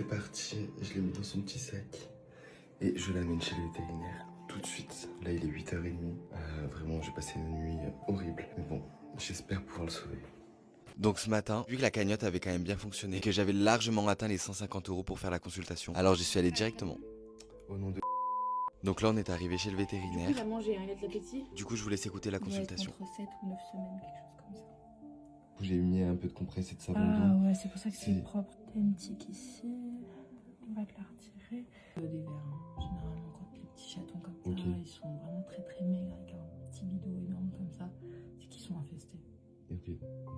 c'est parti, je l'ai mis dans son petit sac et je l'amène chez le vétérinaire tout de suite. Là il est 8h30, vraiment j'ai passé une nuit horrible, mais bon, j'espère pouvoir le sauver. Donc ce matin, vu que la cagnotte avait quand même bien fonctionné et que j'avais largement atteint les 150 € pour faire la consultation, alors j'y suis allé directement. Au nom de... Donc là on est arrivé chez le vétérinaire. Du coup il a mangé, hein, il a de l'appétit. Du coup je vous laisse écouter la consultation. Entre 7 ou 9 semaines, quelque chose comme ça. J'ai mis un peu de compresse et de savon Ah d'eau. ouais, c'est pour ça que c'est propre. T'as une tique ici, on va te la retirer. Des vers, hein. Généralement quand les petits chatons comme ça, ils sont vraiment très très maigres avec un petit bidou énorme comme ça, c'est qu'ils sont infestés. Ok.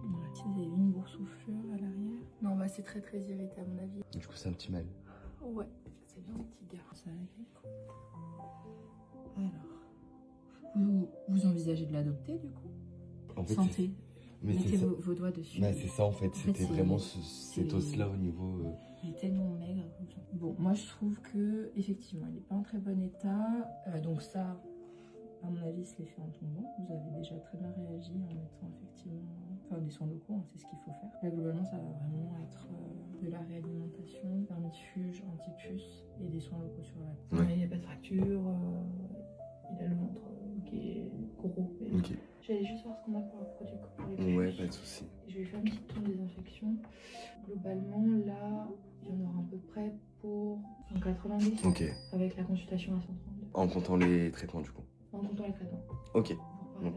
Voilà, tu sais, il y a une boursouflure à l'arrière. Non, bah c'est très très irrité à mon avis. Du coup c'est un petit mal. Ouais, c'est bien un petit gars. Ça agrippe. Alors, vous envisagez de l'adopter du coup? En fait, Santé. Mais mettez vos doigts dessus. Bah, c'est ça en fait, c'était vraiment cet os-là au niveau... Il est tellement maigre. Bon, moi je trouve que effectivement il n'est pas en très bon état. Donc ça, à mon avis, c'est fait en tombant. Vous avez déjà très bien réagi en mettant effectivement... Enfin, des soins locaux, hein, c'est ce qu'il faut faire. Là, globalement, ça va vraiment être de la réalimentation, vermifuge, antipuce et des soins locaux sur la tête. Il n'y a pas de fracture, il a le ventre qui est gros. Ok. J'allais juste voir ce qu'on a pour le produit pour les puces. Ouais, pas de soucis. Je vais faire une petite tour de désinfection. Globalement, là, il y en aura à peu près pour 190. Ok. Avec la consultation à 132. En comptant les traitements du coup. En comptant les traitements. Ok. Donc,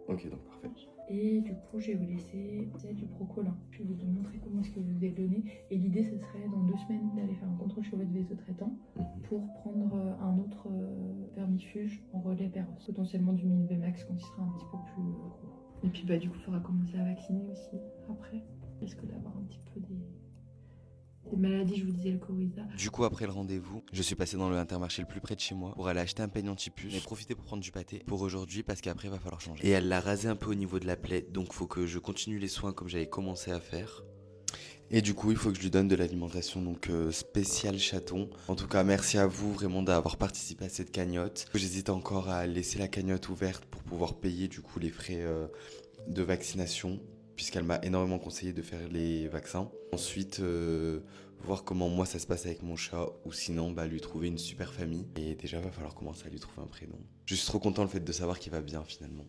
ok, donc parfait. et du coup, je vais vous laisser du Procolin. Je vais vous montrer comment est-ce que vous devez le donner. Et l'idée, ce serait dans 2 semaines d'aller faire un contrôle chez votre vasotraitant pour prendre un autre vermifuge en relais Péros. Potentiellement du Minvemax quand il sera un petit peu plus gros. Et puis bah du coup, il faudra commencer à vacciner aussi après. Risque d'avoir un petit peu des maladies, je vous disais le coryza. Du coup, après le rendez-vous, je suis passé dans le Intermarché le plus près de chez moi pour aller acheter un peigne anti-puce. J'ai profité pour prendre du pâté pour aujourd'hui parce qu'après, il va falloir changer. Et elle l'a rasé un peu au niveau de la plaie, donc faut que je continue les soins comme j'avais commencé à faire. Et du coup, il faut que je lui donne de l'alimentation donc spéciale chaton. En tout cas, merci à vous vraiment d'avoir participé à cette cagnotte. J'hésite encore à laisser la cagnotte ouverte pour pouvoir payer du coup les frais de vaccination, puisqu'elle m'a énormément conseillé de faire les vaccins. Ensuite, voir comment moi ça se passe avec mon chat, ou sinon lui trouver une super famille. Et déjà, va falloir commencer à lui trouver un prénom. Je suis trop content le fait de savoir qu'il va bien finalement.